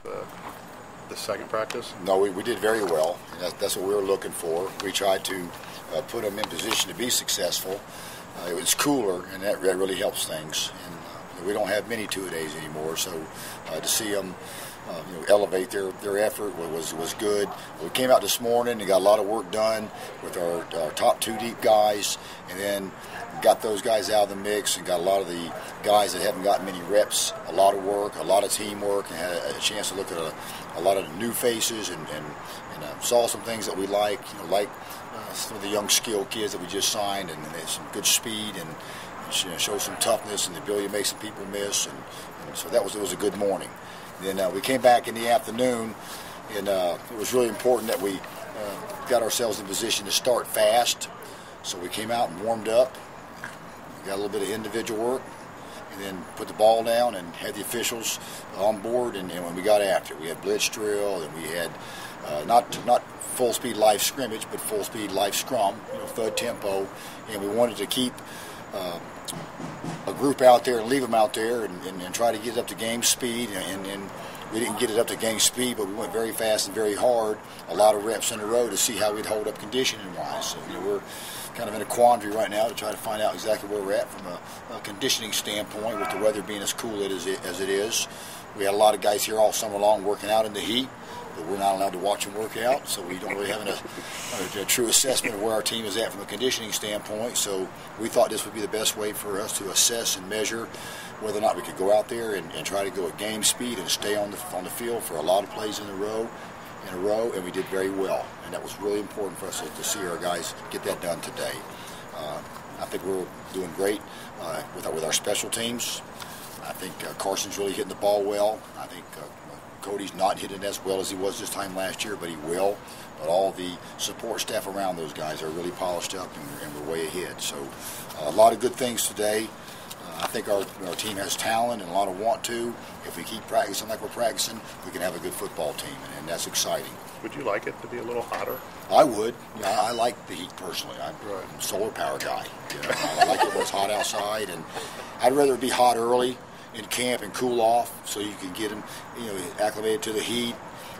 the second practice? No, we did very well. And that's what we were looking for. We tried to put them in position to be successful. It was cooler, and that really helps things. And we don't have many two-a-days anymore, so to see them elevate their effort was good. We came out this morning and got a lot of work done with our top two deep guys, and then got those guys out of the mix and got a lot of the guys that haven't gotten many reps, a lot of work, a lot of teamwork, and had a chance to look at a lot of new faces and saw some things that we like some of the young skilled kids that we just signed, and they had some good speed and show some toughness and the ability to make some people miss, and so it was a good morning. And then we came back in the afternoon, and it was really important that we got ourselves in position to start fast. So we came out and warmed up, got a little bit of individual work, and then put the ball down and had the officials on board. And when we got after it, we had blitz drill, and we had not full speed live scrimmage, but full speed live scrum, thud tempo, and we wanted to keep a group out there and leave them out there and try to get it up to game speed. And we didn't get it up to game speed, but we went very fast and very hard, a lot of reps in a row to see how we'd hold up conditioning-wise. So we're kind of in a quandary right now to try to find out exactly where we're at from a conditioning standpoint, with the weather being as cool as it is. We had a lot of guys here all summer long working out in the heat, but we're not allowed to watch them work out, so we don't really have a true assessment of where our team is at from a conditioning standpoint. So we thought this would be the best way for us to assess and measure whether or not we could go out there and try to go at game speed and stay on the field for a lot of plays in a row, and we did very well. And that was really important for us to see our guys get that done today. I think we're doing great with our special teams. I think Carson's really hitting the ball well. I think Cody's not hitting as well as he was this time last year, but he will. But all the support staff around those guys are really polished up, and we're way ahead. So a lot of good things today. I think our team has talent and a lot of want to. If we keep practicing like we're practicing, we can have a good football team, and that's exciting. Would you like it to be a little hotter? I would. Yeah, I like the heat personally. I'm a solar power guy. I like it when it's hot outside, and I'd rather it be hot early in camp and cool off, so you can get them, acclimated to the heat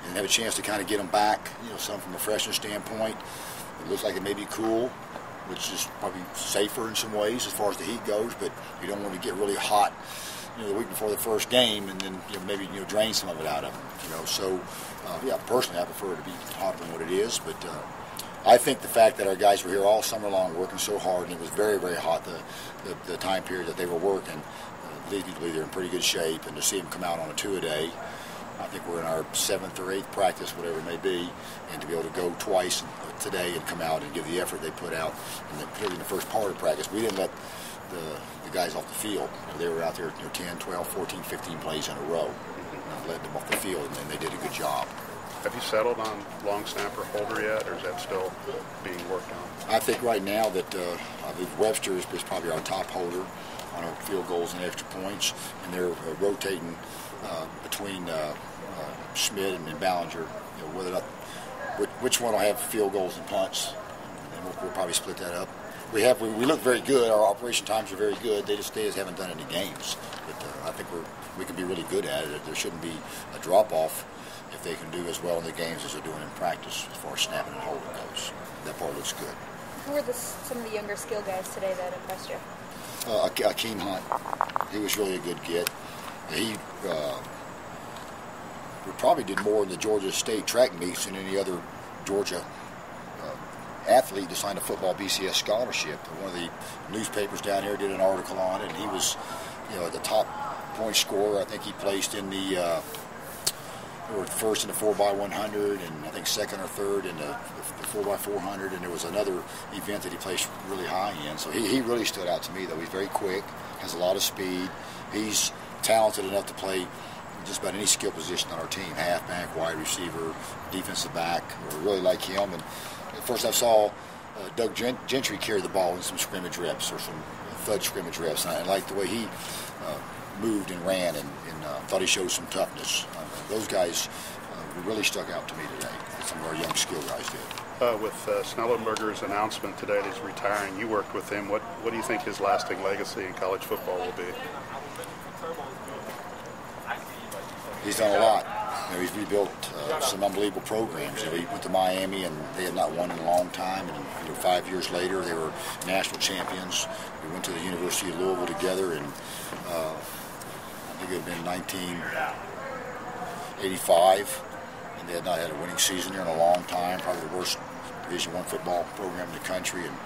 and have a chance to kind of get them back, some from a freshman standpoint. It looks like it may be cool, which is probably safer in some ways as far as the heat goes, but you don't want to get really hot, the week before the first game, and then maybe drain some of it out of them. So personally, I prefer it to be hotter than what it is, but I think the fact that our guys were here all summer long working so hard, and it was very, very hot the time period that they were working, leads me to believe they're in pretty good shape, and to see them come out on a two-a-day, I think we're in our 7th or 8th practice, whatever it may be, and to be able to go twice today and come out and give the effort they put out, and particularly in the first part of practice, we didn't let the guys off the field. They were out there 10, 12, 14, 15 plays in a row, and led them off the field, and they did a good job. Have you settled on long snapper holder yet, or is that still being worked on? I think right now that I believe Webster is probably our top holder on our field goals and extra points, and they're rotating between Schmidt and Ballinger, whether or not which one will have field goals and punts, and we'll probably split that up. We look very good. Our operation times are very good. They just haven't done any games, but I think we can be really good at it. There shouldn't be a drop off if they can do as well in the games as they're doing in practice as far as snapping and holding goes. That part looks good. Who were some of the younger skill guys today that impressed you? Akeem Hunt. He was really a good get. He we probably did more in the Georgia State track meets than any other Georgia athlete to sign a football BCS scholarship. One of the newspapers down here did an article on it, and he was, the top point scorer. I think he placed in the first in the 4x100, and I think second or third in the 4x400, and there was another event that he placed really high in. So he really stood out to me, though. He's very quick, has a lot of speed. He's talented enough to play just about any skill position on our team, halfback, wide receiver, defensive back. We really like him. And at first I saw Doug Gentry carry the ball in some scrimmage reps or some thud scrimmage reps, and I liked the way he moved and ran, and thought he showed some toughness. Those guys really stuck out to me today. Some of our young skill guys did. With Snellenberger's announcement today that he's retiring, you worked with him. What do you think his lasting legacy in college football will be? He's done a lot. he's rebuilt some unbelievable programs. He went to Miami, and they had not won in a long time. And 5 years later, they were national champions. We went to the University of Louisville together, and I think it had been 1985, and they had not had a winning season here in a long time. Probably the worst Division I football program in the country. And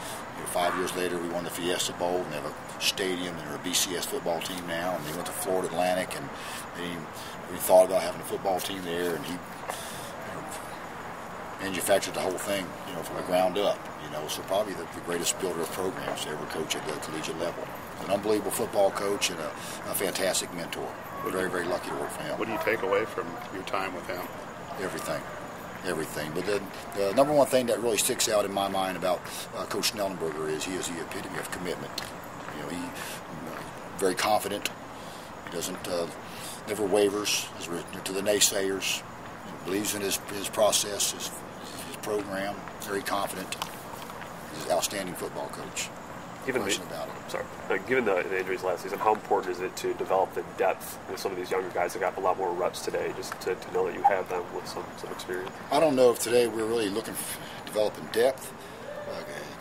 5 years later, we won the Fiesta Bowl, and they have a stadium, and they're a BCS football team now. And they went to Florida Atlantic, and we thought about having a football team there, and he manufactured the whole thing, from the ground up. So probably the greatest builder of programs to ever coach at the collegiate level. An unbelievable football coach and a fantastic mentor. We're very, very lucky to work for him. What do you take away from your time with him? Everything. But the number one thing that really sticks out in my mind about Coach Schnellenberger is he is the epitome of commitment. He's very confident. He doesn't never wavers to the naysayers. He believes in his process, his program. Very confident. He's an outstanding football coach. Given the injuries last season, how important is it to develop the depth with some of these younger guys that got a lot more reps today, just to know that you have them with some experience? I don't know if today we're really looking for developing depth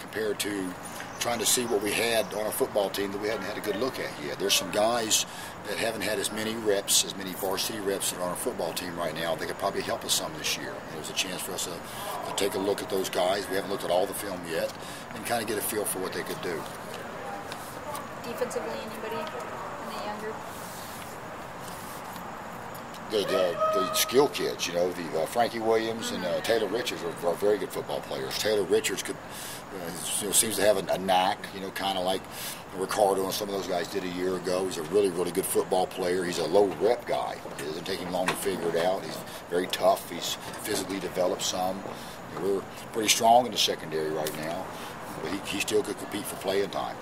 compared to trying to see what we had on our football team that we hadn't had a good look at yet. There's some guys that haven't had as many varsity reps on our football team right now. They could probably help us some this year. There's a chance for us to take a look at those guys. We haven't looked at all the film yet, and kind of get a feel for what they could do. Defensively, anybody in the younger? The skill kids, the Frankie Williams and Taylor Richards are very good football players. Taylor Richards seems to have a knack, kind of like Ricardo and some of those guys did a year ago. He's a really, really good football player. He's a low rep guy. It doesn't take him long to figure it out. He's very tough. He's physically developed some. We're pretty strong in the secondary right now, but he still could compete for playing time.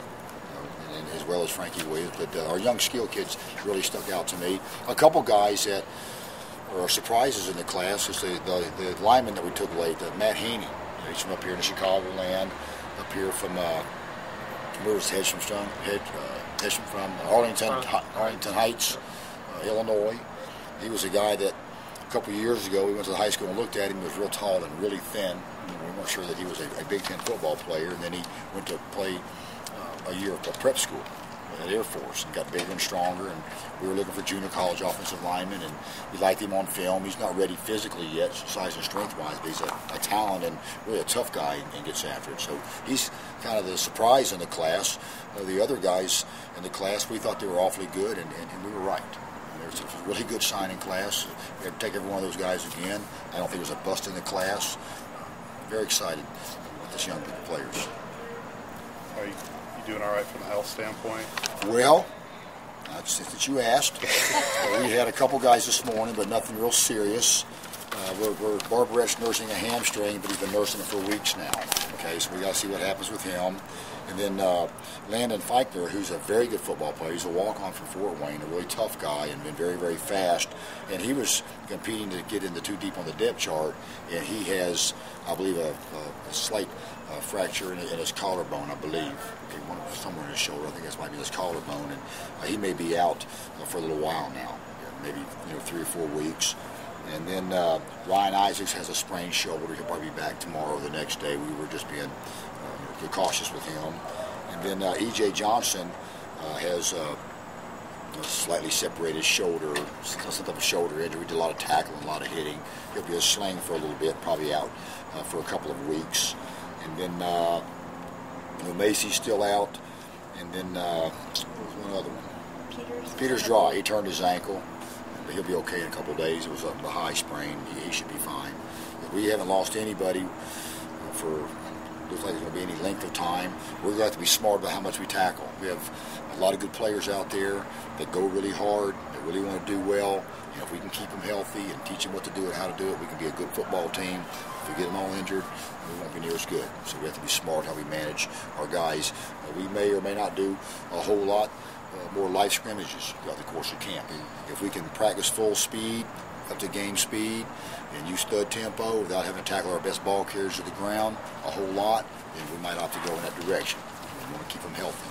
As well as Frankie Williams, but our young skill kids really stuck out to me. A couple guys that are surprises in the class is the lineman that we took late, Matt Haney. He's from up here in the Chicagoland, up here from where was Hedgeham from? From Arlington Heights, Illinois. He was a guy that a couple of years ago we went to the high school and looked at him. He was real tall and really thin. We weren't sure that he was a Big Ten football player, and then he went to play a year at prep school at Air Force and got bigger and stronger, and we were looking for junior college offensive linemen, and we liked him on film. He's not ready physically yet, size and strength wise, but he's a talent and really a tough guy and gets after it. So he's kind of the surprise in the class. The other guys in the class, we thought they were awfully good, and we were right. There's a really good signing class. We had to take every one of those guys again. I don't think there's a bust in the class. Very excited about this young group of players. Are you doing all right from a health standpoint? Well, that's that you asked. We had a couple guys this morning, but nothing real serious. Barbaret's nursing a hamstring, but he's been nursing it for weeks now. Okay, so we got to see what happens with him. And then Landon Feichner, who's a very good football player. He's a walk-on from Fort Wayne, a really tough guy, and been very, very fast. And he was competing to get into too deep on the depth chart, and he has, I believe, a slight fracture in his collarbone, I believe. Somewhere in his shoulder. I think that might be his collarbone, and he may be out for a little while now, maybe 3 or 4 weeks. And then Ryan Isaacs has a sprained shoulder. He'll probably be back tomorrow or the next day. We were just being cautious with him. And then E.J. Johnson has a slightly separated shoulder, some type of shoulder injury. We did a lot of tackling, a lot of hitting. He'll be a sling for a little bit, probably out for a couple of weeks. And then Macy's still out. And then what was one other one? Peter's dry. He turned his ankle. But he'll be okay in a couple of days. It was a high sprain. He should be fine. But we haven't lost anybody for, looks like there's going to be any length of time. We're going to have to be smart about how much we tackle. We have a lot of good players out there that go really hard, that really want to do well. If we can keep them healthy and teach them what to do and how to do it, we can be a good football team. If we get them all injured, we won't be near as good. So we have to be smart how we manage our guys. We may or may not do a whole lot more live scrimmages throughout the course of camp. If we can practice full speed, up to game speed, and use stud tempo without having to tackle our best ball carriers to the ground a whole lot, then we might opt to go in that direction. We want to keep them healthy.